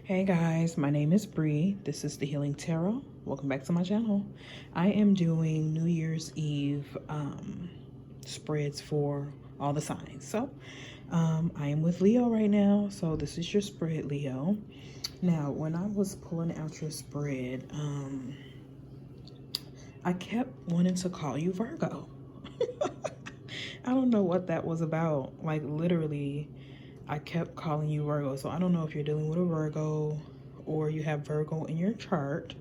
Hey guys, my name is Bree. This is the Healing Tarot. Welcome back to my channel. I am doing New Year's Eve spreads for all the signs. So I am with Leo right now. So this is your spread, Leo. Now, when I was pulling out your spread, I kept wanting to call you Virgo. I don't know what that was about. Like literally, I kept calling you Virgo. So I don't know if you're dealing with a Virgo or you have Virgo in your chart.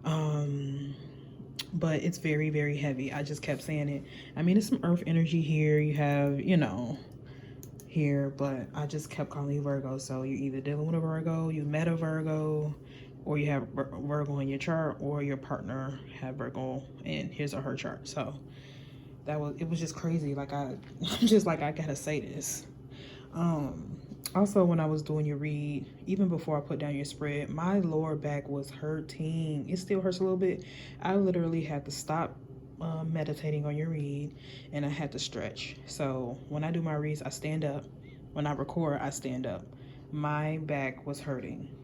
But it's very, very heavy. I just kept saying it. I mean, it's some earth energy here. You have, here, but I just kept calling you Virgo. So you're either dealing with a Virgo, you met a Virgo, or you have Virgo in your chart, or your partner have Virgo in his or her chart. So it was just crazy. Like I'm just like, I gotta say this. Also, when I was doing your read, even before I put down your spread, my lower back was hurting. It still hurts a little bit. I literally had to stop meditating on your read, and I had to stretch. So when I do my reads, I stand up. When I record, I stand up. My back was hurting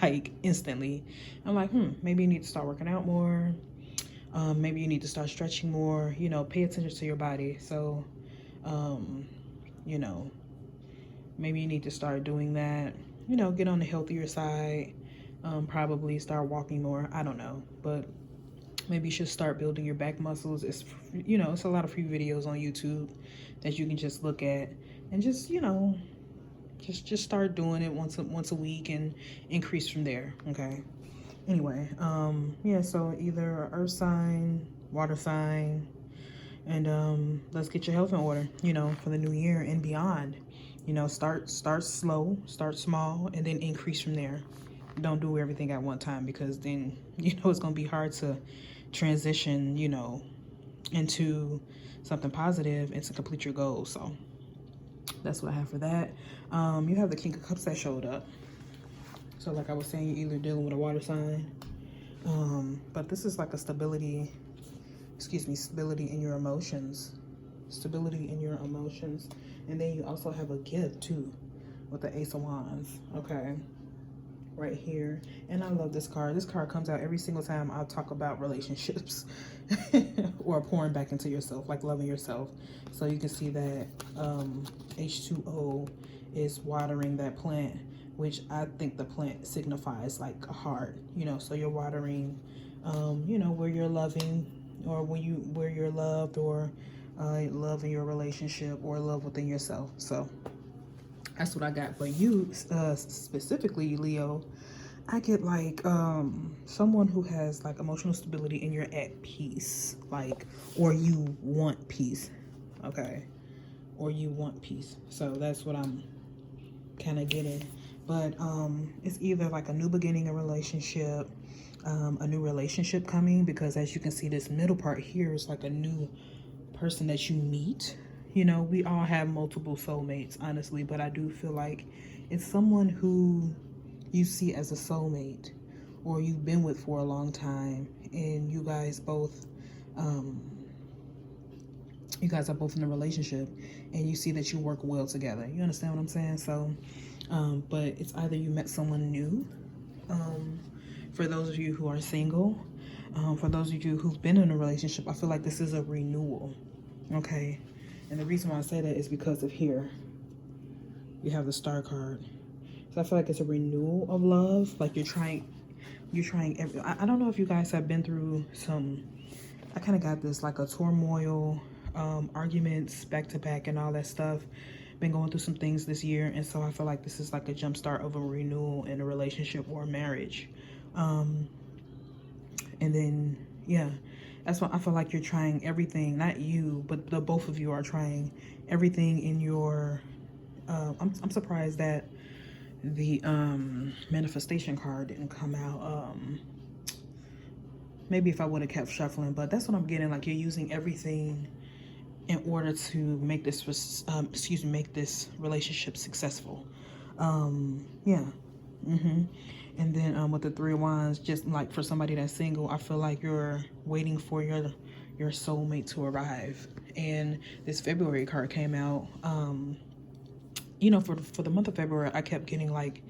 like instantly. I'm like, maybe you need to start working out more. Maybe you need to start stretching more. Pay attention to your body. So, you know, maybe you need to start doing that. Get on the healthier side. Probably start walking more. I don't know, but maybe you should start building your back muscles. It's a lot of free videos on YouTube that you can just look at and just just start doing it once a week and increase from there. Okay. Anyway, yeah. So either earth sign, water sign, and let's get your health in order. For the new year and beyond. Start slow, start small, and then increase from there. Don't do everything at one time, because then it's gonna be hard to transition into something positive and to complete your goals. So that's what I have for that. You have the King of Cups that showed up. So like I was saying, you're either dealing with a water sign, but this is like a stability in your emotions. Stability in your emotions. And then you also have a gift too with the Ace of Wands. Okay. Right here. And I love this card. This card comes out every single time I talk about relationships or pouring back into yourself, like loving yourself. So you can see that H2O is watering that plant, which I think the plant signifies like a heart, so you're watering, where you're loving, or where you're loved, or love in your relationship, or love within yourself. So that's what I got. But you specifically, Leo, I get like someone who has like emotional stability and you're at peace, like, or you want peace. Okay. Or you want peace. So that's what I'm kind of getting. But it's either like a new beginning, a relationship, a new relationship coming, because as you can see, this middle part here is like a new person that you meet. We all have multiple soulmates, honestly, but I do feel like it's someone who you see as a soulmate, or you've been with for a long time, and you guys are both in a relationship, and you see that you work well together. You understand what I'm saying? So, but it's either you met someone new, for those of you who are single, for those of you who've been in a relationship, I feel like this is a renewal. Okay. And the reason why I say that is because of here. You have the Star card. So I feel like it's a renewal of love. Like you're trying I don't know if you guys have been through I kind of got this like a turmoil, arguments back to back and all that stuff. Been going through some things this year, and so I feel like this is like a jump start of a renewal in a relationship or a marriage. And then yeah, that's why I feel like you're trying everything, not you, but the both of you are trying everything in your I'm surprised that the manifestation card didn't come out. Maybe if I would have kept shuffling, but that's what I'm getting. Like you're using everything in order to make this make this relationship successful. Yeah. And then with the Three of Wands, just like for somebody that's single, I feel like you're waiting for your soulmate to arrive. And this February card came out. For the month of February, I kept getting like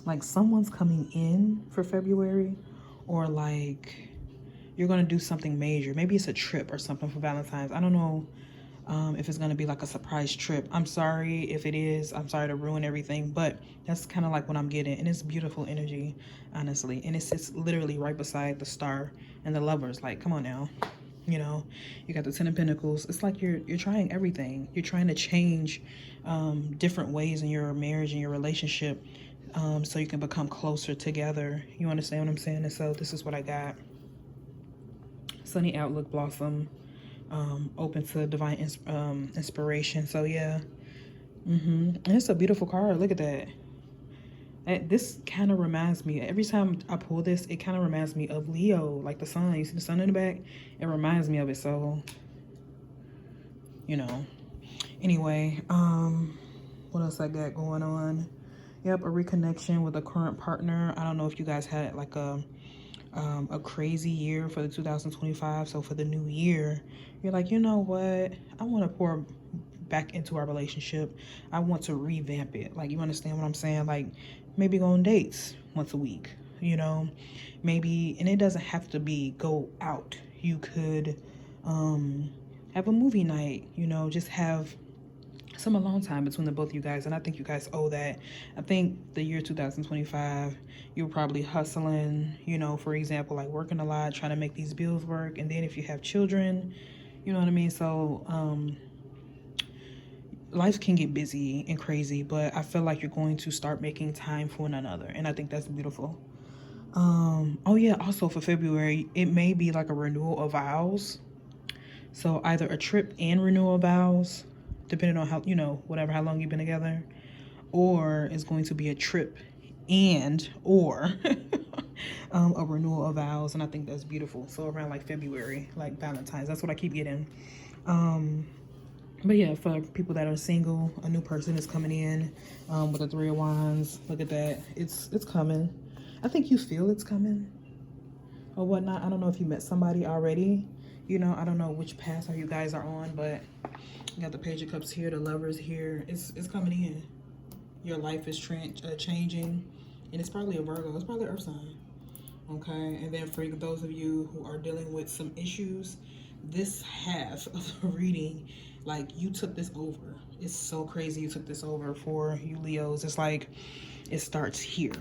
like someone's coming in for February, or like you're gonna do something major. Maybe it's a trip or something for Valentine's. I don't know if it's gonna be like a surprise trip. I'm sorry if it is. I'm sorry to ruin everything, but that's kind of like what I'm getting, and it's beautiful energy, honestly. And it sits literally right beside the star and the lovers. Like, come on now, you know, you got the Ten of Pentacles. It's like you're trying everything. You're trying to change different ways in your marriage and your relationship, so you can become closer together. You understand what I'm saying? And so this is what I got. Sunny outlook, blossom, open to divine inspiration. So yeah, and it's a beautiful card. Look at that. This kind of reminds me, every time I pull this, it kind of reminds me of Leo, like the sun. You see the sun in the back? It reminds me of it. So, you know, anyway, what else I got going on? Yep, a reconnection with a current partner. I don't know if you guys had like a crazy year for the 2025. So for the new year, you're like, you know what? I want to pour back into our relationship. I want to revamp it. Like, you understand what I'm saying? Like, maybe go on dates once a week, you know? Maybe, and it doesn't have to be go out. You could have a movie night, you know, just have some alone time between the both of you guys. And I think you guys owe that. I think the year 2025, you're probably hustling, you know, for example, like working a lot, trying to make these bills work. And then if you have children, you know what I mean? So life can get busy and crazy, but I feel like you're going to start making time for one another. And I think that's beautiful. Oh yeah, also for February, it may be like a renewal of vows. So either a trip and renewal of vows, depending on how, you know, whatever, how long you've been together, or it's going to be a trip and or a renewal of vows. And I think that's beautiful. So around like February, like Valentine's, that's what I keep getting. But yeah, for people that are single, a new person is coming in with a Three of Wands. Look at that. It's coming. I think you feel it's coming or whatnot. I don't know if you met somebody already. You know, I don't know which path you guys are on, but you got the Page of Cups here, the Lovers here. It's coming in. Your life is changing, and it's probably a Virgo. It's probably Earth sign. Okay, and then for those of you who are dealing with some issues, this half of the reading, like, you took this over. It's so crazy you took this over for you Leos. It's like it starts here.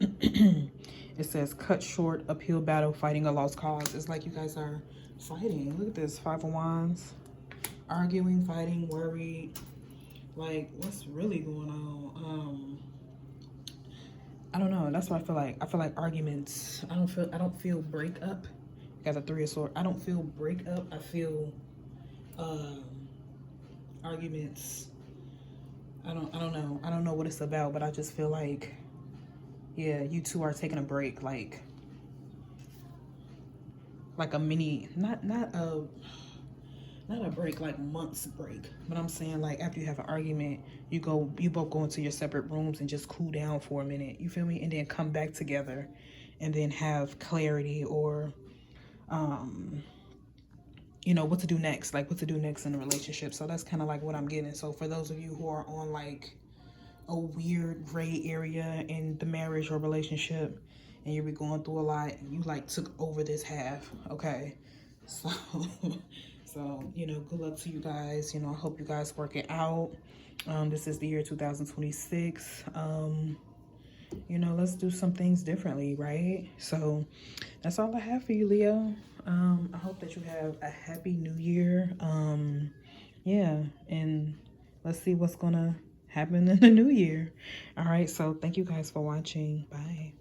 It says cut short, uphill battle, fighting a lost cause. It's like you guys are fighting. Look at this, Five of Wands. Arguing, fighting, worried. Like, what's really going on? I don't know. That's what I feel like. I feel like arguments. I don't feel breakup. You got the Three of Swords. I don't feel breakup. I feel arguments. I don't know. I don't know what it's about, but I just feel like, yeah, you two are taking a break, like a mini, not a break like months break, but I'm saying like after you have an argument, you both go into your separate rooms and just cool down for a minute, you feel me, and then come back together and then have clarity, or you know, what to do next, like what to do next in a relationship. So that's kind of like what I'm getting. So for those of you who are on like a weird gray area in the marriage or relationship, and you'll be going through a lot, and you like took over this half, okay? So so, you know, good luck to you guys. You know, I hope you guys work it out. This is the year 2026. You know, let's do some things differently, right? So that's all I have for you, Leo. I hope that you have a happy new year. Yeah, and let's see what's gonna happen in the new year. All right, so thank you guys for watching. Bye.